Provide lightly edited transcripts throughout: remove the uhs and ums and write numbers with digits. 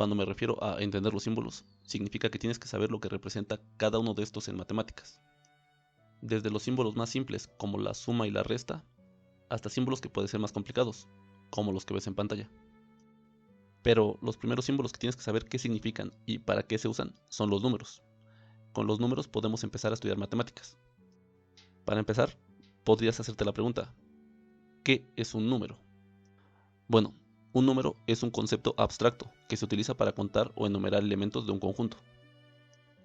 Cuando me refiero a entender los símbolos, significa que tienes que saber lo que representa cada uno de estos en matemáticas. Desde los símbolos más simples, como la suma y la resta, hasta símbolos que pueden ser más complicados, como los que ves en pantalla. Pero los primeros símbolos que tienes que saber qué significan y para qué se usan son los números. Con los números podemos empezar a estudiar matemáticas. Para empezar, podrías hacerte la pregunta, ¿qué es un número? Bueno, un número es un concepto abstracto que se utiliza para contar o enumerar elementos de un conjunto.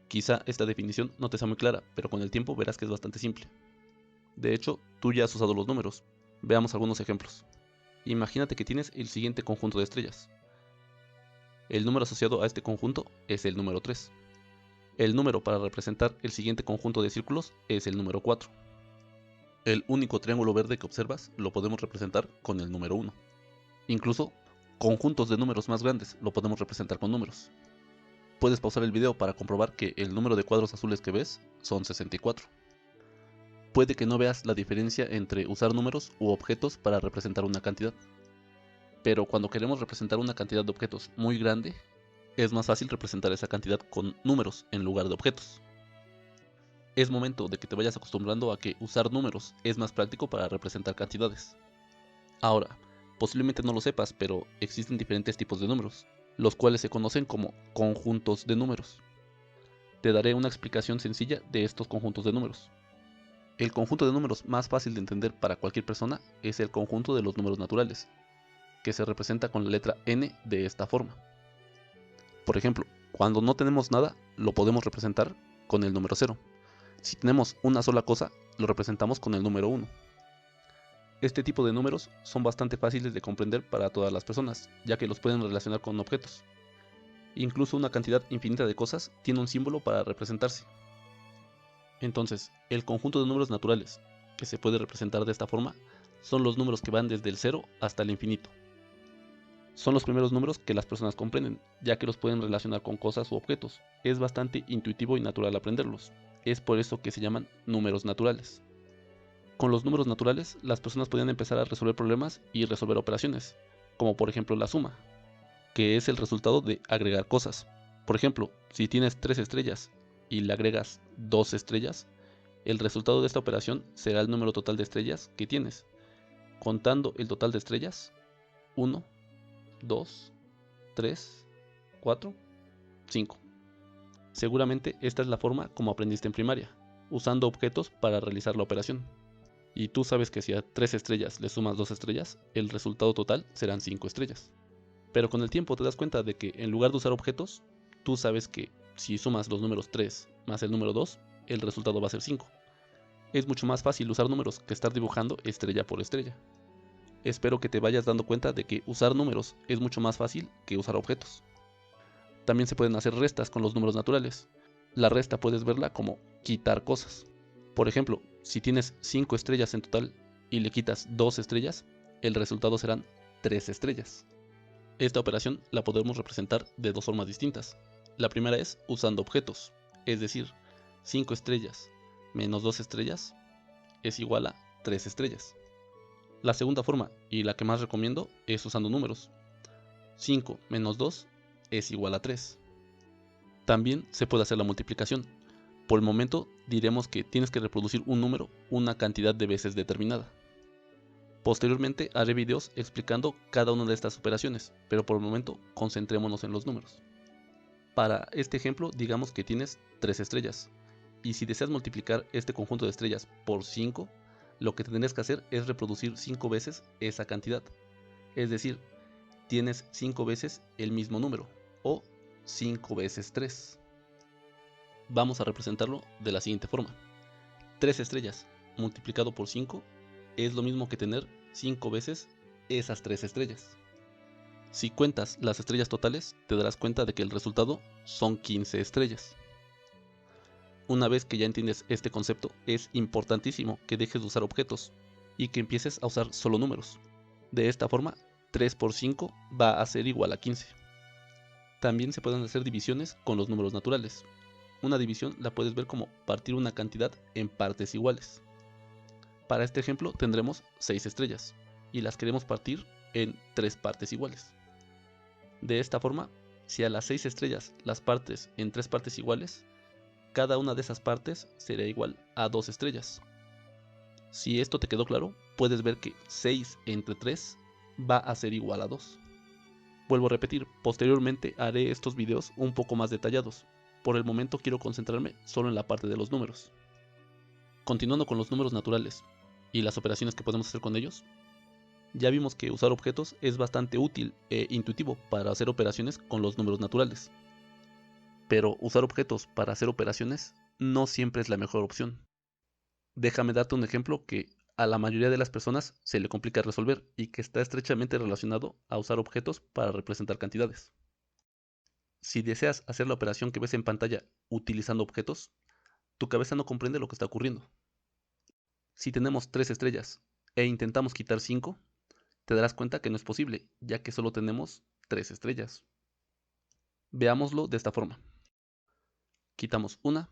Quizá esta definición no te sea muy clara, pero con el tiempo verás que es bastante simple. De hecho, tú ya has usado los números. Veamos algunos ejemplos. Imagínate que tienes el siguiente conjunto de estrellas. El número asociado a este conjunto es el número 3. El número para representar el siguiente conjunto de círculos es el número 4. El único triángulo verde que observas lo podemos representar con el número 1. Incluso, conjuntos de números más grandes lo podemos representar con números. Puedes pausar el video para comprobar que el número de cuadros azules que ves son 64. Puede que no veas la diferencia entre usar números u objetos para representar una cantidad. Pero cuando queremos representar una cantidad de objetos muy grande, es más fácil representar esa cantidad con números en lugar de objetos. Es momento de que te vayas acostumbrando a que usar números es más práctico para representar cantidades. Ahora, posiblemente no lo sepas, pero existen diferentes tipos de números, los cuales se conocen como conjuntos de números. Te daré una explicación sencilla de estos conjuntos de números. El conjunto de números más fácil de entender para cualquier persona es el conjunto de los números naturales, que se representa con la letra n de esta forma. Por ejemplo, cuando no tenemos nada, lo podemos representar con el número 0. Si tenemos una sola cosa, lo representamos con el número 1. Este tipo de números son bastante fáciles de comprender para todas las personas, ya que los pueden relacionar con objetos. Incluso una cantidad infinita de cosas tiene un símbolo para representarse. Entonces, el conjunto de números naturales, que se puede representar de esta forma, son los números que van desde el 0 hasta el infinito. Son los primeros números que las personas comprenden, ya que los pueden relacionar con cosas u objetos. Es bastante intuitivo y natural aprenderlos. Es por eso que se llaman números naturales. Con los números naturales, las personas podían empezar a resolver problemas y resolver operaciones, como por ejemplo la suma, que es el resultado de agregar cosas. Por ejemplo, si tienes 3 estrellas y le agregas 2 estrellas, el resultado de esta operación será el número total de estrellas que tienes. Contando el total de estrellas, 1, 2, 3, 4, 5. Seguramente esta es la forma como aprendiste en primaria, usando objetos para realizar la operación. Y tú sabes que si a 3 estrellas le sumas 2 estrellas, el resultado total serán 5 estrellas. Pero con el tiempo te das cuenta de que en lugar de usar objetos, tú sabes que si sumas los números 3 más el número 2, el resultado va a ser 5. Es mucho más fácil usar números que estar dibujando estrella por estrella. Espero que te vayas dando cuenta de que usar números es mucho más fácil que usar objetos. También se pueden hacer restas con los números naturales. La resta puedes verla como quitar cosas. Por ejemplo, si tienes 5 estrellas en total y le quitas 2 estrellas, el resultado serán 3 estrellas. Esta operación la podemos representar de dos formas distintas. La primera es usando objetos, es decir, 5 estrellas menos 2 estrellas es igual a 3 estrellas. La segunda forma, y la que más recomiendo, es usando números. 5 menos 2 es igual a 3. También se puede hacer la multiplicación. Por el momento diremos que tienes que reproducir un número una cantidad de veces determinada. Posteriormente haré videos explicando cada una de estas operaciones, pero por el momento concentrémonos en los números. Para este ejemplo digamos que tienes 3 estrellas, y si deseas multiplicar este conjunto de estrellas por 5, lo que tendrías que hacer es reproducir 5 veces esa cantidad. Es decir, tienes 5 veces el mismo número, o 5 veces 3. Vamos a representarlo de la siguiente forma. 3 estrellas multiplicado por 5 es lo mismo que tener 5 veces esas 3 estrellas. Si cuentas las estrellas totales, te darás cuenta de que el resultado son 15 estrellas. Una vez que ya entiendes este concepto, es importantísimo que dejes de usar objetos y que empieces a usar solo números. De esta forma, 3 por 5 va a ser igual a 15. También se pueden hacer divisiones con los números naturales. Una división la puedes ver como partir una cantidad en partes iguales. Para este ejemplo tendremos 6 estrellas y las queremos partir en 3 partes iguales. De esta forma Si a las 6 estrellas las partes en 3 partes iguales, cada una de esas partes sería igual a 2 estrellas. Si esto te quedó claro, puedes ver que 6 entre 3 va a ser igual a 2. Vuelvo a repetir, posteriormente haré estos videos un poco más detallados. Por el momento quiero concentrarme solo en la parte de los números. Continuando con los números naturales y las operaciones que podemos hacer con ellos, ya vimos que usar objetos es bastante útil e intuitivo para hacer operaciones con los números naturales. Pero usar objetos para hacer operaciones no siempre es la mejor opción. Déjame darte un ejemplo que a la mayoría de las personas se le complica resolver y que está estrechamente relacionado a usar objetos para representar cantidades. Si deseas hacer la operación que ves en pantalla utilizando objetos, tu cabeza no comprende lo que está ocurriendo. Si tenemos 3 estrellas e intentamos quitar 5, te darás cuenta que no es posible, ya que solo tenemos 3 estrellas. Veámoslo de esta forma. Quitamos 1,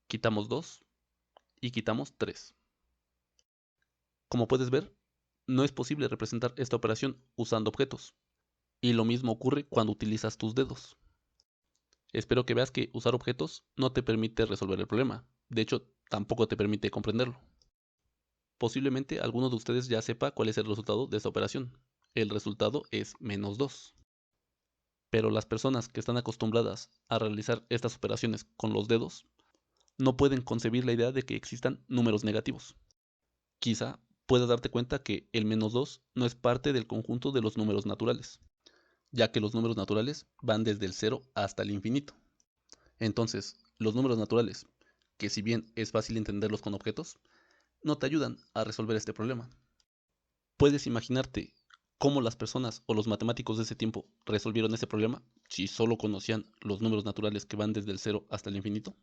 quitamos 2 y quitamos 3. Como puedes ver, no es posible representar esta operación usando objetos. Y lo mismo ocurre cuando utilizas tus dedos. Espero que veas que usar objetos no te permite resolver el problema. De hecho, tampoco te permite comprenderlo. Posiblemente alguno de ustedes ya sepa cuál es el resultado de esta operación. El resultado es menos 2. Pero las personas que están acostumbradas a realizar estas operaciones con los dedos no pueden concebir la idea de que existan números negativos. Quizá puedas darte cuenta que el menos 2 no es parte del conjunto de los números naturales, ya que los números naturales van desde el 0 hasta el infinito. Entonces, los números naturales, que si bien es fácil entenderlos con objetos, no te ayudan a resolver este problema. ¿Puedes imaginarte cómo las personas o los matemáticos de ese tiempo resolvieron ese problema si solo conocían los números naturales que van desde el 0 hasta el infinito?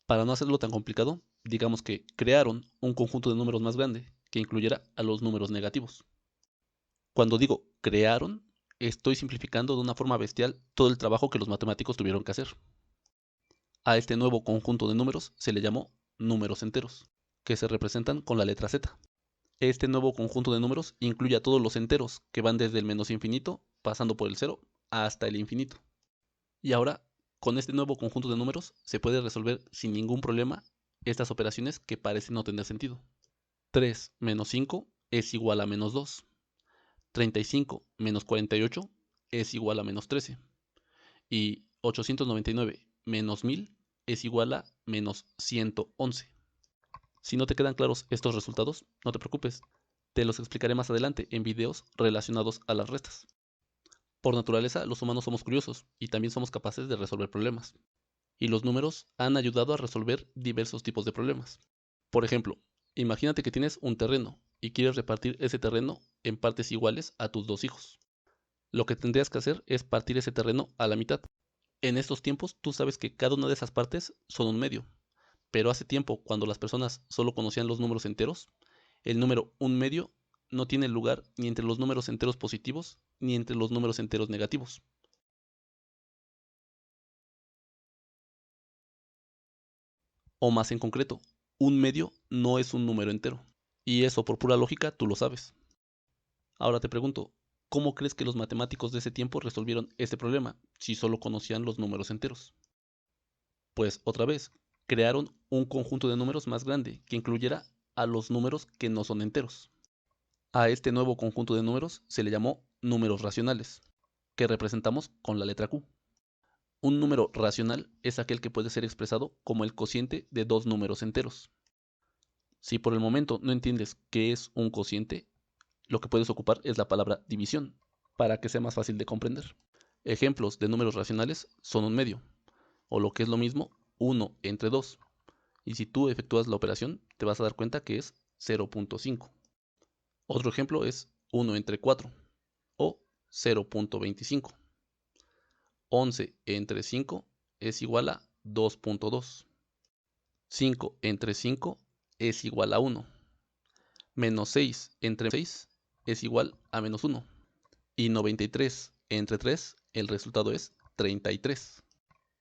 Para no hacerlo tan complicado, digamos que crearon un conjunto de números más grande que incluyera a los números negativos. Cuando digo crearon, estoy simplificando de una forma bestial todo el trabajo que los matemáticos tuvieron que hacer. A este nuevo conjunto de números se le llamó números enteros, que se representan con la letra Z. Este nuevo conjunto de números incluye a todos los enteros que van desde el menos infinito, pasando por el 0, hasta el infinito. Y ahora, con este nuevo conjunto de números, se puede resolver sin ningún problema estas operaciones que parecen no tener sentido. 3 menos 5 es igual a menos 2. 35 menos 48 es igual a menos 13. Y 899 menos 1000 es igual a menos 111. Si no te quedan claros estos resultados, no te preocupes, te los explicaré más adelante en videos relacionados a las restas. Por naturaleza, los humanos somos curiosos y también somos capaces de resolver problemas. Y los números han ayudado a resolver diversos tipos de problemas. Por ejemplo, imagínate que tienes un terreno y quieres repartir ese terreno en partes iguales a tus 2 hijos. Lo que tendrías que hacer es partir ese terreno a la mitad. En estos tiempos tú sabes que cada una de esas partes son un medio, pero hace tiempo, cuando las personas solo conocían los números enteros, el número un medio no tiene lugar ni entre los números enteros positivos ni entre los números enteros negativos. O más en concreto, un medio no es un número entero. Y eso por pura lógica tú lo sabes. Ahora te pregunto, ¿cómo crees que los matemáticos de ese tiempo resolvieron este problema si solo conocían los números enteros? Pues otra vez, crearon un conjunto de números más grande que incluyera a los números que no son enteros. A este nuevo conjunto de números se le llamó números racionales, que representamos con la letra Q. Un número racional es aquel que puede ser expresado como el cociente de dos números enteros. Si por el momento no entiendes qué es un cociente, lo que puedes ocupar es la palabra división, para que sea más fácil de comprender. Ejemplos de números racionales son un medio, o lo que es lo mismo, 1 entre 2. Y si tú efectúas la operación, te vas a dar cuenta que es 0.5. Otro ejemplo es 1 entre 4, o 0.25. 11 entre 5 es igual a 2.2. 5 entre 5 es igual a 1. Menos 6 entre 6 es igual a menos 1. Y 93 entre 3, el resultado es 33.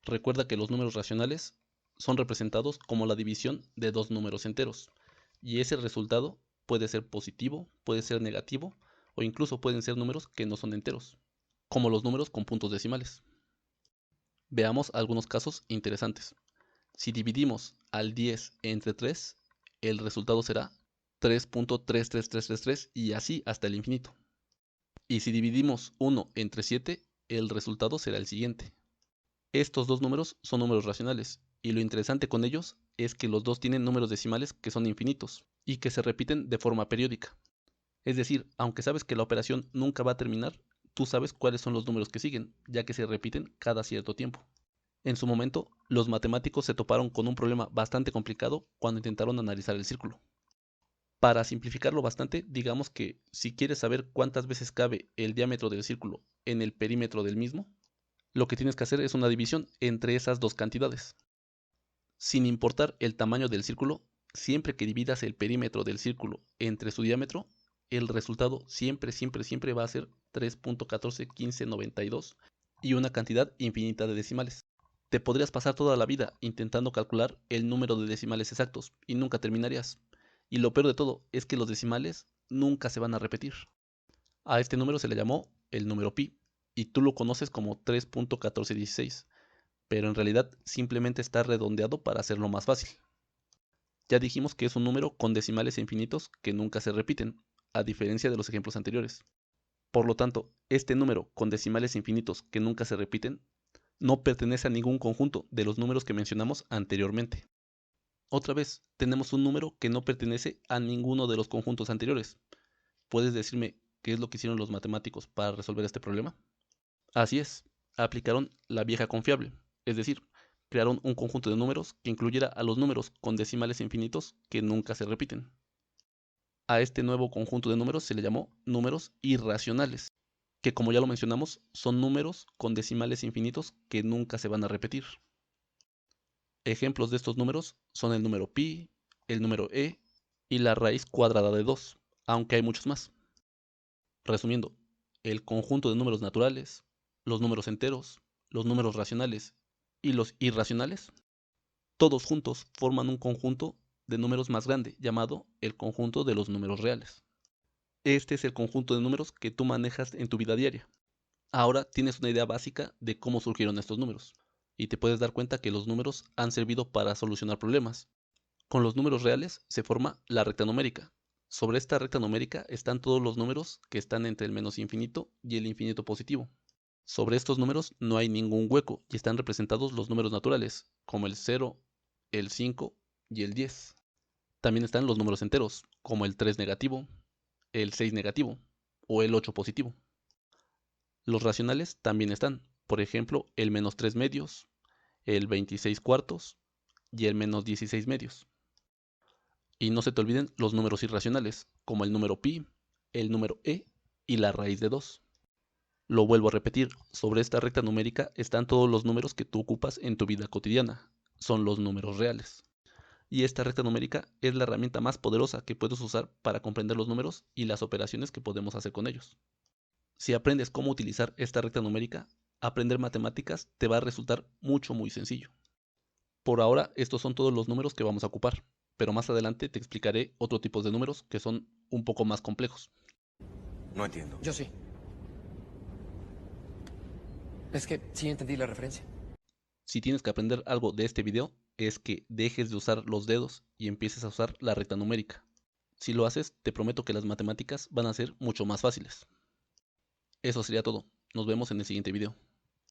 Recuerda que los números racionales son representados como la división de dos números enteros. Y ese resultado puede ser positivo, puede ser negativo, o incluso pueden ser números que no son enteros. como los números con puntos decimales. Veamos algunos casos interesantes. Si dividimos al 10 entre 3, el resultado será 3.33333 y así hasta el infinito. Y si dividimos 1 entre 7, el resultado será el siguiente. Estos dos números son números racionales, y lo interesante con ellos es que los dos tienen números decimales que son infinitos y que se repiten de forma periódica. Es decir, aunque sabes que la operación nunca va a terminar, tú sabes cuáles son los números que siguen, ya que se repiten cada cierto tiempo. En su momento, los matemáticos se toparon con un problema bastante complicado cuando intentaron analizar el círculo. Para simplificarlo bastante, digamos que si quieres saber cuántas veces cabe el diámetro del círculo en el perímetro del mismo, lo que tienes que hacer es una división entre esas dos cantidades. Sin importar el tamaño del círculo, siempre que dividas el perímetro del círculo entre su diámetro, el resultado siempre va a ser 3.141592 y una cantidad infinita de decimales. Te podrías pasar toda la vida intentando calcular el número de decimales exactos y nunca terminarías. Y lo peor de todo es que los decimales nunca se van a repetir. A este número se le llamó el número pi, y tú lo conoces como 3.1416, pero en realidad simplemente está redondeado para hacerlo más fácil. Ya dijimos que es un número con decimales infinitos que nunca se repiten, a diferencia de los ejemplos anteriores. Por lo tanto, este número con decimales infinitos que nunca se repiten no pertenece a ningún conjunto de los números que mencionamos anteriormente. Otra vez, tenemos un número que no pertenece a ninguno de los conjuntos anteriores. ¿Puedes decirme qué es lo que hicieron los matemáticos para resolver este problema? Así es, aplicaron la vieja confiable, es decir, crearon un conjunto de números que incluyera a los números con decimales infinitos que nunca se repiten. A este nuevo conjunto de números se le llamó números irracionales, que como ya lo mencionamos, son números con decimales infinitos que nunca se van a repetir. Ejemplos de estos números son el número pi, el número e y la raíz cuadrada de 2, aunque hay muchos más. Resumiendo, el conjunto de números naturales, los números enteros, los números racionales y los irracionales, todos juntos forman un conjunto de números más grande llamado el conjunto de los números reales. Este es el conjunto de números que tú manejas en tu vida diaria. Ahora tienes una idea básica de cómo surgieron estos números, y te puedes dar cuenta que los números han servido para solucionar problemas. Con los números reales se forma la recta numérica. Sobre esta recta numérica están todos los números que están entre el menos infinito y el infinito positivo. Sobre estos números no hay ningún hueco y están representados los números naturales, como el 0, el 5 y el 10. También están los números enteros, como el 3 negativo, el 6 negativo o el 8 positivo. Los racionales también están, por ejemplo, el menos 3 medios, el 26 cuartos y el menos 16 medios. Y no se te olviden los números irracionales, como el número pi, el número e y la raíz de 2. Lo vuelvo a repetir, sobre esta recta numérica están todos los números que tú ocupas en tu vida cotidiana. Son los números reales. Y esta recta numérica es la herramienta más poderosa que puedes usar para comprender los números y las operaciones que podemos hacer con ellos. Si aprendes cómo utilizar esta recta numérica, aprender matemáticas te va a resultar muy sencillo. Por ahora, estos son todos los números que vamos a ocupar, pero más adelante te explicaré otro tipo de números que son un poco más complejos. No entiendo. Yo sí. Es que sí entendí la referencia. Si tienes que aprender algo de este video, es que dejes de usar los dedos y empieces a usar la recta numérica. Si lo haces, te prometo que las matemáticas van a ser mucho más fáciles. Eso sería todo. Nos vemos en el siguiente video.